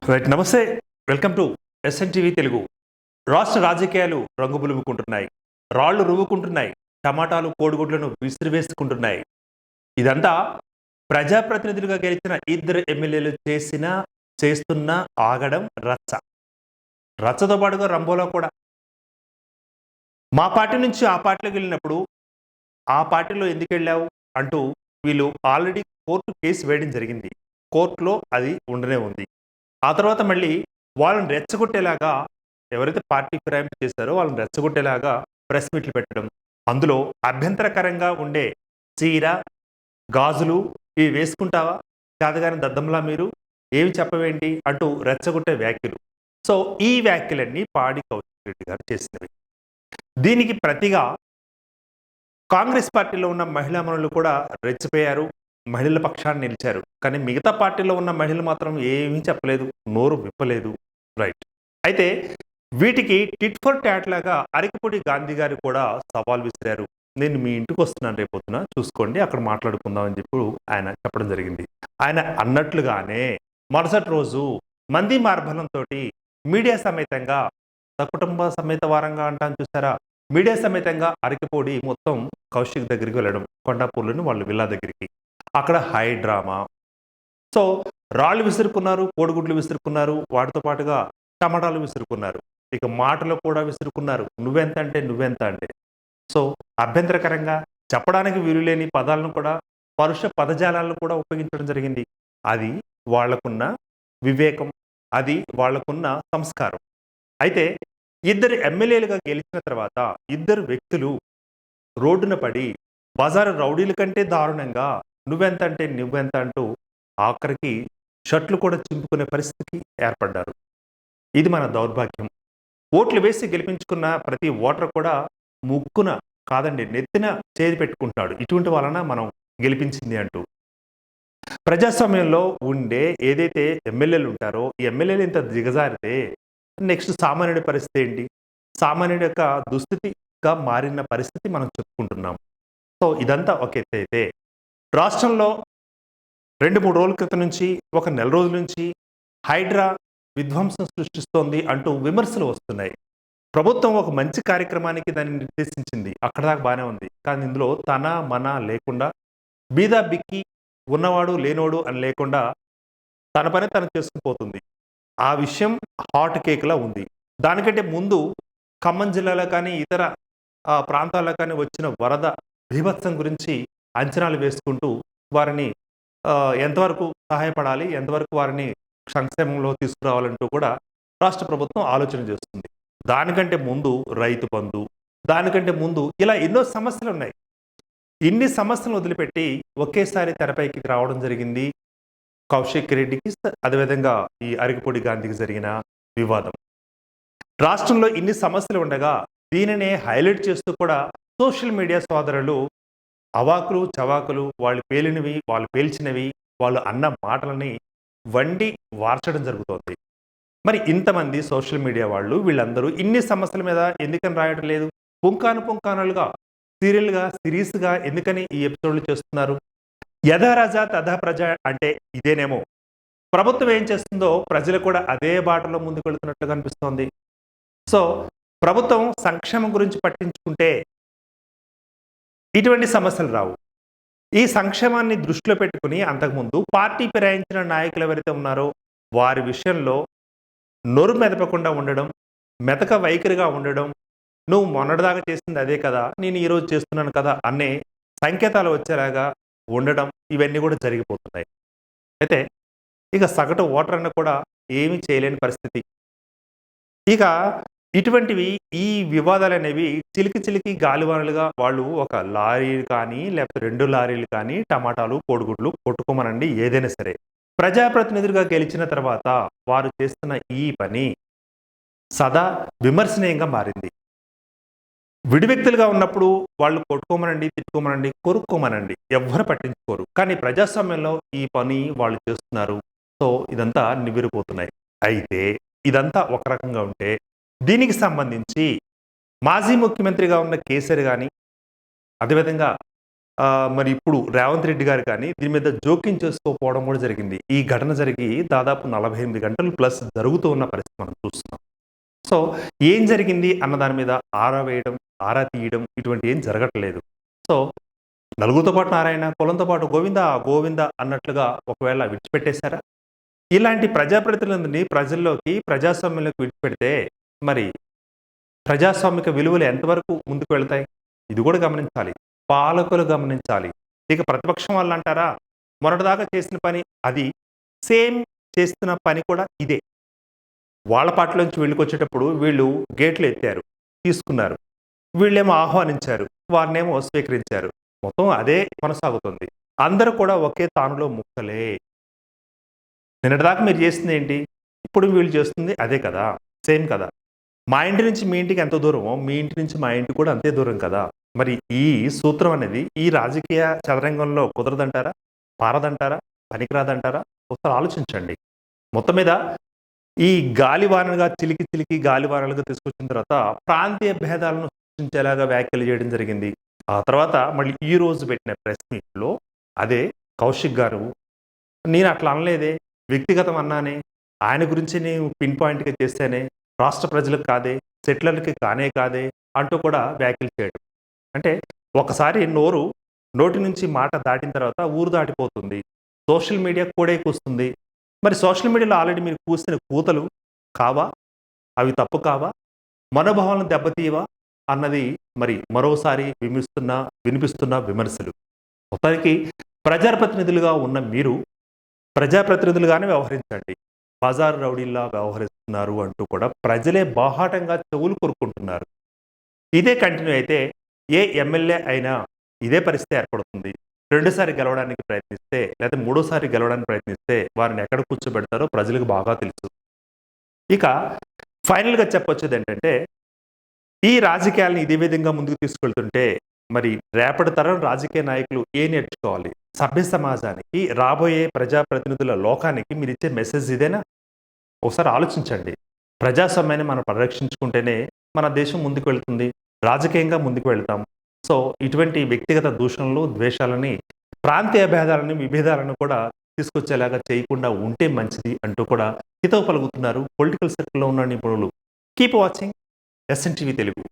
Right. నమస్తే. Welcome to SNTV Telugu. రాష్ట్ర రాజకీయాలు రంగుబులుముకుంటున్నాయి. రాళ్లు రువ్వుకుంటున్నాయి. టమాటాలు కోడిగుడ్లను విసిరివేసుకుంటున్నాయి. ఇదంతా ప్రజాప్రతినిధులుగా గెలిచిన ఇద్దరు ఎమ్మెల్యేలు చేస్తున్న ఆగడం రచ్చ. రచ్చతో పాటుగా రంబోలో కూడా. మా పార్టీ నుంచి ఆ పార్టీలోకి వెళ్ళినప్పుడు ఆ పార్టీలో ఎందుకు వెళ్ళావు అంటూ వీళ్ళు ఆల్రెడీ కోర్టు కేసు వేయడం జరిగింది. కోర్టులో అది ఉండనే ఉంది. ఆ తర్వాత మళ్ళీ వాళ్ళని రెచ్చగొట్టేలాగా ఎవరైతే పార్టీ ఫిరాయింపు చేశారో వాళ్ళని రెచ్చగొట్టేలాగా ప్రెస్ మీట్లు పెట్టడం, అందులో అభ్యంతరకరంగా ఉండే చీర, గాజులు ఇవి వేసుకుంటావా, కాదుగాని దద్దంలా మీరు ఏమి చెప్పవేంటి అంటూ రెచ్చగొట్టే వ్యాఖ్యలు. సో ఈ వ్యాఖ్యలన్నీ పాడి కౌశిక్ రెడ్డి గారు చేసినవి. దీనికి ప్రతిగా కాంగ్రెస్ పార్టీలో ఉన్న మహిళా మనులు కూడా రెచ్చిపోయారు, మహిళల పక్షాన్ని నిలిచారు. కానీ మిగతా పార్టీలో ఉన్న మహిళలు మాత్రం ఏమీ చెప్పలేదు, నోరు విప్పలేదు. రైట్. అయితే వీటికి టిట్ ఫర్ టాట్ లాగా అరకిపూడి గాంధీ గారు కూడా సవాల్ విసిరారు. నేను మీ ఇంటికి వస్తున్నాను రేపొద్దున, చూసుకోండి, అక్కడ మాట్లాడుకుందాం అని చెప్పి ఆయన చెప్పడం జరిగింది. ఆయన అన్నట్లుగానే మరుసటి రోజు మంది మార్బలంతో మీడియా సమేతంగా, సకుటుంబ సమేత వారంగా అంటాను చూసారా, మీడియా సమేతంగా అరకిపూడి మొత్తం కౌశిక్ దగ్గరికి వెళ్ళడం, కొండాపూర్లోని వాళ్ళు విల్లా దగ్గరికి. అక్కడ హై డ్రామా. సో రాళ్ళు విసురుకున్నారు, కోడిగుడ్లు విసురుకున్నారు, వాటితో పాటుగా టమాటాలు విసురుకున్నారు, ఇక మాటలు కూడా విసురుకున్నారు. నువ్వెంత అంటే నువ్వెంత అంటే. సో అభ్యంతరకరంగా చెప్పడానికి వీలులేని పదాలను కూడా, పరుష పదజాలాలను కూడా ఉపయోగించడం జరిగింది. అది వాళ్లకున్న వివేకం, అది వాళ్లకున్న సంస్కారం. అయితే ఇద్దరు ఎమ్మెల్యేలుగా గెలిచిన తర్వాత ఇద్దరు వ్యక్తులు రోడ్డున పడి బజారు రౌడీల కంటే దారుణంగా నువ్వెంత అంటే నువ్వెంత అంటూ ఆఖరికి షర్ట్లు కూడా చింపుకునే పరిస్థితికి ఏర్పడ్డారు. ఇది మన దౌర్భాగ్యం. ఓట్లు వేసి గెలిపించుకున్న ప్రతి ఓటర్ కూడా ముక్కున కాదండి నెత్తిన చేతి పెట్టుకుంటున్నాడు, ఇటువంటి వలన మనం గెలిపించింది అంటూ. ప్రజాస్వామ్యంలో ఉండే ఏదైతే ఎమ్మెల్యేలు ఉంటారో ఈ ఎమ్మెల్యేలు ఇంత దిగజారితే నెక్స్ట్ సామాన్యుడి పరిస్థితి ఏంటి? సామాన్యుడి యొక్క దుస్థితిగా మారిన పరిస్థితి మనం చెప్పుకుంటున్నాం. సో ఇదంతా ఒక ఎత్తు అయితే, రాష్ట్రంలో 2-3 రోజుల క్రితం నుంచి, ఒక నెల రోజుల నుంచి హైడ్రా విధ్వంసం సృష్టిస్తోంది అంటూ విమర్శలు వస్తున్నాయి. ప్రభుత్వం ఒక మంచి కార్యక్రమానికి దాన్ని నిర్దేశించింది, అక్కడ దాకా బాగానే ఉంది. కానీ ఇందులో తన మన లేకుండా, బీదా బిక్కి, ఉన్నవాడు లేనోడు అని లేకుండా తన పని తను చేసుకుపోతుంది. ఆ విషయం హాట్ కేక్లా ఉంది. దానికంటే ముందు ఖమ్మం జిల్లాలో కానీ ఇతర ప్రాంతాల్లో కానీ వచ్చిన వరద బీభత్సం గురించి అంచనాలు వేసుకుంటూ వారిని ఎంతవరకు సహాయపడాలి, ఎంతవరకు వారిని సంక్షేమంలో తీసుకురావాలంటూ కూడా రాష్ట్ర ప్రభుత్వం ఆలోచన చేస్తుంది. దానికంటే ముందు రైతు బంధు, దానికంటే ముందు ఇలా ఎన్నో సమస్యలు ఉన్నాయి. ఇన్ని సమస్యలను వదిలిపెట్టి ఒకేసారి తెరపైకి రావడం జరిగింది కౌశిక్ రెడ్డికి, అదేవిధంగా ఈ అరకిపూడి గాంధీకి జరిగిన వివాదం. రాష్ట్రంలో ఇన్ని సమస్యలు ఉండగా దీనినే హైలైట్ చేస్తూ కూడా సోషల్ మీడియా సోదరులు అవాకులు చవాకులు, వాళ్ళు పేలినవి, వాళ్ళు పేల్చినవి, వాళ్ళు అన్న మాటలని వండి వార్చడం జరుగుతోంది. మరి ఇంతమంది సోషల్ మీడియా వాళ్ళు వీళ్ళందరూ ఇన్ని సమస్యల మీద ఎందుకని రాయడం లేదు? పుంకానులుగా సీరియల్గా, సిరీస్గా ఎందుకని ఈ ఎపిసోడ్లు చేస్తున్నారు? యథా రాజా తథా ప్రజ అంటే ఇదేనేమో. ప్రభుత్వం ఏం చేస్తుందో ప్రజలు కూడా అదే బాటలో ముందుకు వెళుతున్నట్లుగా అనిపిస్తోంది. సో ప్రభుత్వం సంక్షేమం గురించి పట్టించుకుంటే ఇటువంటి సమస్యలు రావు. ఈ సంక్షేమాన్ని దృష్టిలో పెట్టుకుని అంతకుముందు పార్టీ ఫిరాయించిన నాయకులు ఎవరైతే ఉన్నారో వారి విషయంలో నోరు మెదపకుండా ఉండడం, మెతక వైఖరిగా ఉండడం, నువ్వు మొన్నటిదాకా చేసింది అదే కదా, నేను ఈరోజు చేస్తున్నాను కదా అనే సంకేతాలు వచ్చేలాగా ఉండడం, ఇవన్నీ కూడా జరిగిపోతున్నాయి. అయితే ఇక సగటు ఓటర్ అన్న కూడా ఏమీ చేయలేని పరిస్థితి. ఇక ఇటువంటివి, ఈ వివాదాలు అనేవి చిలికి గాలివానలుగా వాళ్ళు ఒక లారీ కానీ లేకపోతే 2 లారీలు కానీ టమాటాలు కోడిగుడ్లు కొట్టుకోమనండి, ఏదైనా సరే ప్రజాప్రతినిధులుగా గెలిచిన తర్వాత వారు చేస్తున్న ఈ పని సదా విమర్శనీయంగా మారింది. విడి వ్యక్తులుగా ఉన్నప్పుడు వాళ్ళు కొట్టుకోమనండి, తిట్టుకోమనండి, కొరుక్కోమనండి, ఎవ్వరు పట్టించుకోరు. కానీ ప్రజాస్వామ్యంలో ఈ పని వాళ్ళు చేస్తున్నారు. సో ఇదంతా నివ్వెరపోతున్నాయి. అయితే ఇదంతా ఒక రకంగా ఉంటే, దీనికి సంబంధించి మాజీ ముఖ్యమంత్రిగా ఉన్న కేసీఆర్ కానీ, అదేవిధంగా మరి ఇప్పుడు రేవంత్ రెడ్డి గారు కానీ దీని మీద జోక్యం చేసుకోకపోవడం కూడా జరిగింది. ఈ ఘటన జరిగి దాదాపు 48 గంటలు ప్లస్ జరుగుతూ ఉన్న పరిస్థితి మనం చూస్తున్నాం. సో, ఏం జరిగింది అన్న దాని మీద ఆరా వేయడం, ఆరా తీయడం ఇటువంటి ఏం జరగట్లేదు. సో, నలుగురితో పాటు నారాయణ, కులంతో పాటు గోవింద, గోవింద అన్నట్లుగా ఒకవేళ విడిచిపెట్టేశారా? ఇలాంటి ప్రజాప్రతినిధులని ప్రజల్లోకి, ప్రజాస్వామ్యంలోకి విడిచిపెడితే మరి ప్రజాస్వామిక విలువలు ఎంతవరకు ముందుకు వెళ్తాయి? ఇది కూడా గమనించాలి. పాలకులు గమనించాలి. ఇక ప్రతిపక్షం వాళ్ళంటారా, మొన్నటిదాకా చేసిన పని అది, సేమ్ చేస్తున్న పని కూడా ఇదే. వాళ్ళ పార్టీలోంచి వీళ్ళకొచ్చేటప్పుడు వీళ్ళు గేట్లు ఎత్తారు, తీసుకున్నారు. వీళ్ళేమో ఆహ్వానించారు, వారినేమో స్వీకరించారు. మొత్తం అదే కొనసాగుతుంది. అందరూ కూడా ఒకే తానులో ముక్కలే. నిన్నటిదాకా మీరు చేసిందేంటి? ఇప్పుడు వీళ్ళు చేస్తుంది అదే కదా! సేమ్ కదా! మా ఇంటి నుంచి మీ ఇంటికి ఎంత దూరమో, మీ ఇంటి నుంచి మా ఇంటికి కూడా అంతే దూరం కదా! మరి ఈ సూత్రం అనేది ఈ రాజకీయ చదరంగంలో కుదరదంటారా? పారదంటారా? పనికిరాదంటారా? ఒకసారి ఆలోచించండి. మొత్తం మీద ఈ గాలివానలుగా చిలికి చిలికి గాలివానలుగా తీసుకొచ్చిన తర్వాత ప్రాంతీయ భేదాలను సృష్టించేలాగా వ్యాఖ్యలు చేయడం జరిగింది. ఆ తర్వాత మళ్ళీ ఈ రోజు పెట్టిన ప్రెస్ మీట్‌లో అదే కౌశిక్ గారు, నేను అట్లా అనలేదే, వ్యక్తిగతం అన్నానే, ఆయన గురించి నేను పిన్ పాయింట్‌గా చేశానే, రాష్ట్ర ప్రజలకు కాదే, సెటిలర్‌లకి కానే కాదే అంటూ కూడా వ్యాఖ్యలు చేయడం. అంటే ఒకసారి నోటి నుంచి మాట దాటిన తర్వాత ఊరు దాటిపోతుంది. సోషల్ మీడియా కూడా కూస్తుంది. మరి సోషల్ మీడియాలో ఆల్రెడీ మీరు కూసిన కూతలు కావా? అవి తప్పు కావా? మనోభావాలను దెబ్బతీయవా? అన్నది మరి మరోసారి వినిపిస్తున్న విమర్శలు. మొత్తానికి ప్రజాప్రతినిధులుగా ఉన్న మీరు ప్రజాప్రతినిధులుగానే వ్యవహరించండి. బజారు రౌడీల్లా వ్యవహరిస్తున్నారు అంటూ కూడా ప్రజలే బాహాటంగా చెవులు కొరుక్కుంటున్నారు. ఇదే కంటిన్యూ అయితే ఏ ఎమ్మెల్యే అయినా ఇదే పరిస్థితి ఏర్పడుతుంది. రెండోసారి గెలవడానికి ప్రయత్నిస్తే, లేతే మూడోసారి గెలవడానికి ప్రయత్నిస్తే వారిని ఎక్కడ కూర్చోబెడతారో ప్రజలకు బాగా తెలుసు. ఇక ఫైనల్‌గా చెప్పొచ్చేదేంటంటే, ఈ రాజకీయాలను ఇదే విధంగా ముందుకు తీసుకెళ్తుంటే, మరి రేపటి తరం రాజకీయ నాయకులు ఏం నేర్చుకోవాలి? సభ్య సమాజానికి, రాబోయే ప్రజాప్రతినిధుల లోకానికి మీరిచ్చే మెసేజ్ ఇదేనా? ఒకసారి ఆలోచించండి. ప్రజాస్వామ్యాన్ని మనం పరిరక్షించుకుంటేనే మన దేశం ముందుకు వెళ్తుంది. రాజకీయంగా ముందుకు వెళ్తాం. సో, ఇటువంటి వ్యక్తిగత దూషణలు, ద్వేషాలని, ప్రాంతీయ భేదాలని, విభేదాలను కూడా తీసుకొచ్చేలాగా చేయకుండా ఉంటే మంచిది అంటూ కూడా హితవు పలుకుతున్నారు పొలిటికల్ సర్కిల్‌లో ఉన్న నిపుణులు. Keep watching SN TV Telugu.